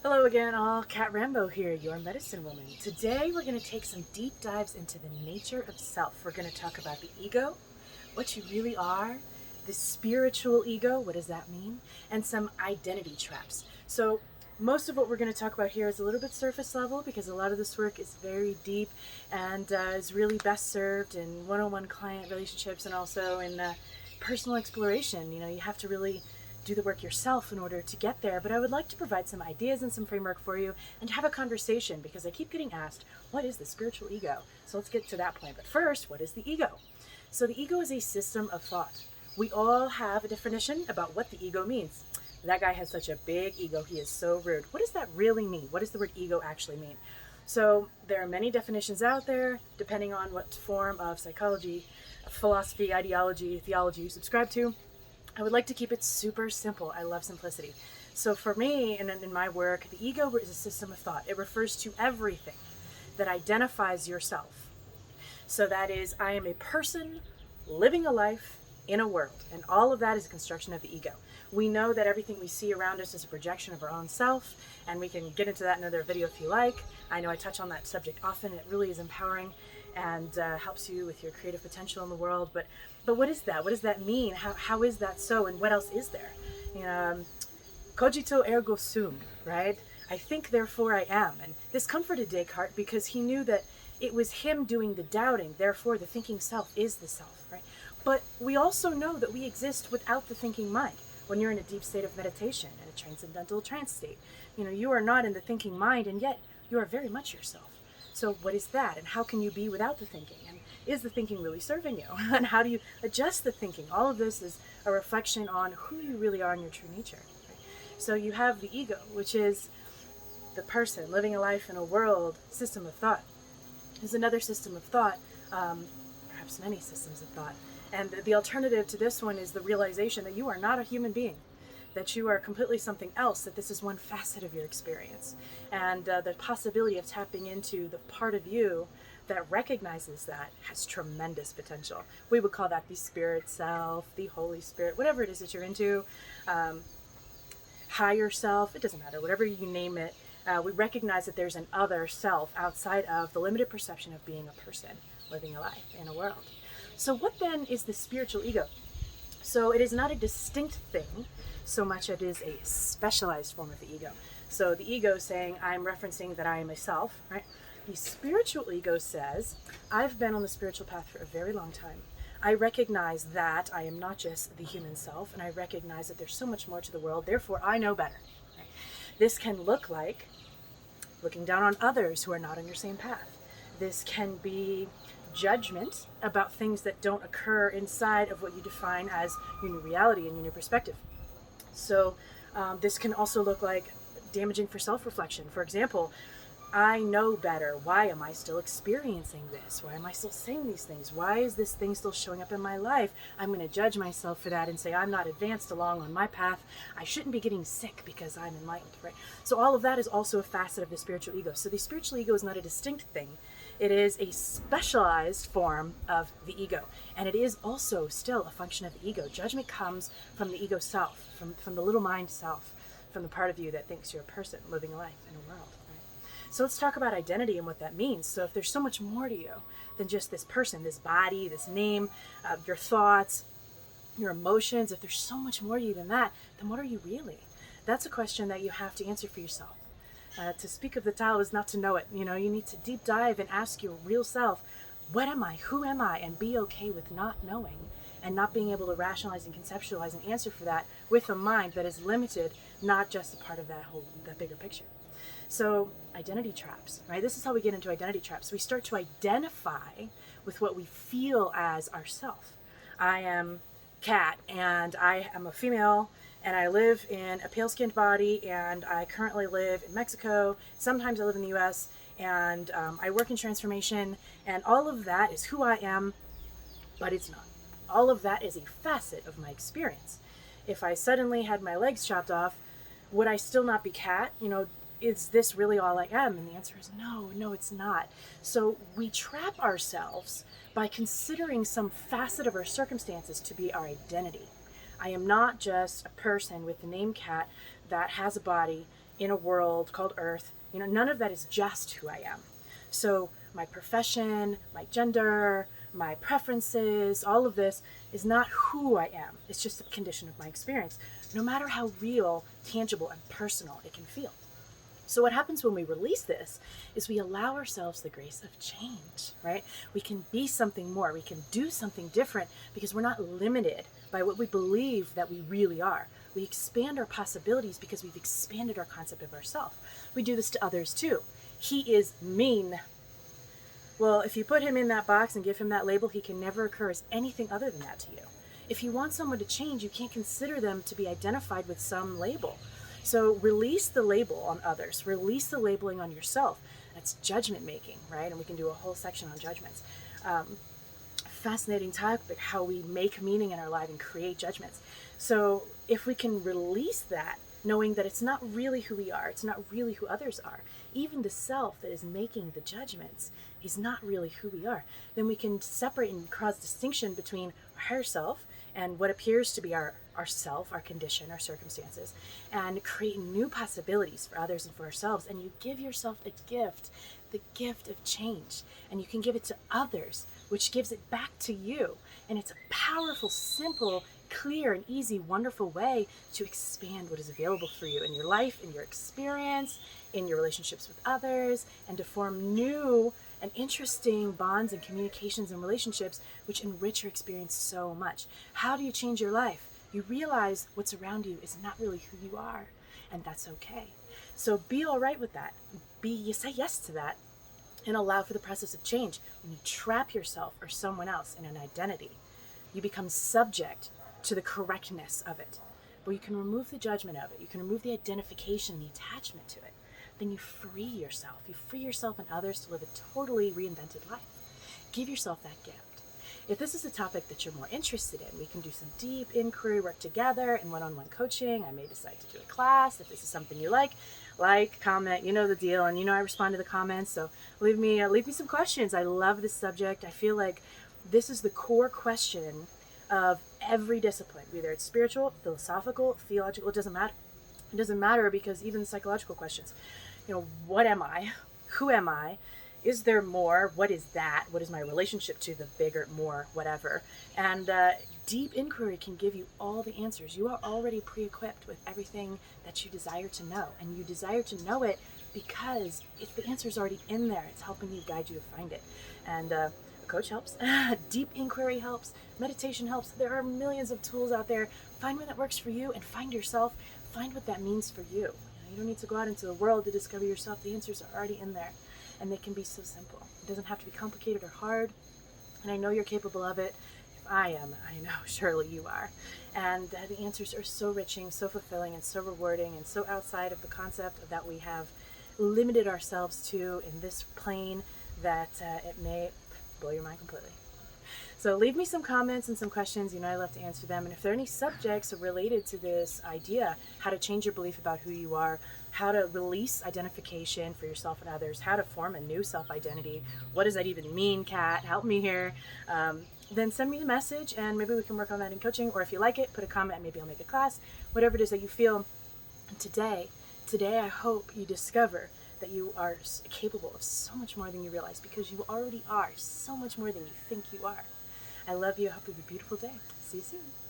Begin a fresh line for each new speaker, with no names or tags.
Hello again, all. Kat Rambo here, your medicine woman. Today we're going to take some deep dives into the nature of self. We're going to talk about the ego, what you really are, the spiritual ego, what does that mean, and some identity traps. So most of what we're going to talk about here is a little bit surface level because a lot of this work is very deep and is really best served in one-on-one client relationships and also in personal exploration. You have to really do the work yourself in order to get there, but I would like to provide some ideas and some framework for you and have a conversation because I keep getting asked, what is the spiritual ego? So let's get to that point. But first, what is the ego? So the ego is a system of thought. We all have a definition about what the ego means. That guy has such a big ego, he is so rude. What does that really mean? What does the word ego actually mean? So there are many definitions out there, depending on what form of psychology, philosophy, ideology, theology you subscribe to. I would like to keep it super simple. I love simplicity. So for me, and in my work, the ego is a system of thought. It refers to everything that identifies yourself. So that is, I am a person living a life in a world, and all of that is a construction of the ego. We know that everything we see around us is a projection of our own self, and we can get into that in another video if you like. I know I touch on that subject often. It really is empowering and helps you with your creative potential in the world. But what is that? What does that mean? How is that so? And what else is there? Cogito ergo sum, right? I think, therefore I am. And this comforted Descartes because he knew that it was him doing the doubting. Therefore, the thinking self is the self, right? But we also know that we exist without the thinking mind. When you're in a deep state of meditation, in a transcendental trance state, you are not in the thinking mind, and yet you are very much yourself. So what is that? And how can you be without the thinking? And is the thinking really serving you? And how do you adjust the thinking? All of this is a reflection on who you really are in your true nature. Right? So you have the ego, which is the person living a life in a world system of thought. There's another system of thought, perhaps many systems of thought. And the alternative to this one is the realization that you are not a human being, that you are completely something else, that this is one facet of your experience. And the possibility of tapping into the part of you that recognizes that has tremendous potential. We would call that the spirit self, the Holy Spirit, whatever it is that you're into, higher self, it doesn't matter, whatever you name it. We recognize that there's an other self outside of the limited perception of being a person living a life in a world. So what then is the spiritual ego? So it is not a distinct thing so much as it is a specialized form of the ego. So the ego saying, I'm referencing that I am a self, right? The spiritual ego says, I've been on the spiritual path for a very long time. I recognize that I am not just the human self, and I recognize that there's so much more to the world, therefore I know better. Right? This can look like looking down on others who are not on your same path. This can be judgment about things that don't occur inside of what you define as your new reality and your new perspective. So this can also look like damaging for self-reflection. For example, I know better. Why am I still experiencing this? Why am I still saying these things? Why is this thing still showing up in my life? I'm going to judge myself for that and say I'm not advanced along on my path. I shouldn't be getting sick because I'm enlightened, right? So all of that is also a facet of the spiritual ego. So the spiritual ego is not a distinct thing. It is a specialized form of the ego. And it is also still a function of the ego. Judgment comes from the ego self, from the little mind self, from the part of you that thinks you're a person living a life in a world. So let's talk about identity and what that means. So if there's so much more to you than just this person, this body, this name, your thoughts, your emotions, if there's so much more to you than that, then what are you really? That's a question that you have to answer for yourself. To speak of the Tao is not to know it. You need to deep dive and ask your real self, what am I? Who am I? And be okay with not knowing and not being able to rationalize and conceptualize and answer for that with a mind that is limited, not just a part of that bigger picture. So identity traps, right? This is how we get into identity traps. We start to identify with what we feel as ourself. I am Kat, and I am a female, and I live in a pale-skinned body, and I currently live in Mexico. Sometimes I live in the US, and I work in transformation, and all of that is who I am, but it's not. All of that is a facet of my experience. If I suddenly had my legs chopped off, would I still not be Kat? Is this really all I am? And the answer is no, it's not. So we trap ourselves by considering some facet of our circumstances to be our identity. I am not just a person with the name Kat that has a body in a world called Earth, none of that is just who I am. So my profession, my gender, my preferences, all of this is not who I am. It's just a condition of my experience, no matter how real, tangible, and personal it can feel. So what happens when we release this is we allow ourselves the grace of change, right? We can be something more. We can do something different because we're not limited by what we believe that we really are. We expand our possibilities because we've expanded our concept of ourselves. We do this to others too. He is mean. Well, if you put him in that box and give him that label, he can never occur as anything other than that to you. If you want someone to change, you can't consider them to be identified with some label. So release the label on others. Release the labeling on yourself. That's judgment making, right? And we can do a whole section on judgments. Fascinating topic, how we make meaning in our life and create judgments. So if we can release that, knowing that it's not really who we are, it's not really who others are, even the self that is making the judgments is not really who we are, then we can separate and cause distinction between our higher self and what appears to be our self, our condition, our circumstances, and create new possibilities for others and for ourselves. And you give yourself a gift, the gift of change, and you can give it to others, which gives it back to you. And it's a powerful, simple, clear, and easy, wonderful way to expand what is available for you in your life, in your experience, in your relationships with others, and to form new and interesting bonds and communications and relationships which enrich your experience so much. How do you change your life? You realize what's around you is not really who you are, and that's okay. So be all right with that. You say yes to that and allow for the process of change. When you trap yourself or someone else in an identity, you become subject to the correctness of it. But you can remove the judgment of it. You can remove the identification, the attachment to it. Then you free yourself. You free yourself and others to live a totally reinvented life. Give yourself that gift. If this is a topic that you're more interested in, we can do some deep inquiry work together and one-on-one coaching. I may decide to do a class. If this is something you like, comment, you know the deal. And I respond to the comments, so leave me some questions. I love this subject. I feel like this is the core question of every discipline, whether it's spiritual, philosophical, theological. It doesn't matter. It doesn't matter because even psychological questions, what am I? Who am I? Is there more? What is that? What is my relationship to the bigger, more, whatever? And deep inquiry can give you all the answers. You are already pre-equipped with everything that you desire to know. And you desire to know it because the answer's already in there. It's helping you, guide you to find it. And a coach helps. Deep inquiry helps. Meditation helps. There are millions of tools out there. Find one that works for you and find yourself. Find what that means for you. You don't need to go out into the world to discover yourself. The answers are already in there. And they can be so simple. It doesn't have to be complicated or hard. And I know you're capable of it. If I am, I know surely you are. And the answers are so enriching, so fulfilling, and so rewarding, and so outside of the concept that we have limited ourselves to in this plane that it may blow your mind completely. So leave me some comments and some questions. I love to answer them. And if there are any subjects related to this idea, how to change your belief about who you are, how to release identification for yourself and others, how to form a new self-identity, what does that even mean, Kat? Help me here. Then send me a message and maybe we can work on that in coaching. Or if you like it, put a comment and maybe I'll make a class, whatever it is that you feel. And today I hope you discover that you are capable of so much more than you realize, because you already are so much more than you think you are. I love you. I hope you have a beautiful day. See you soon.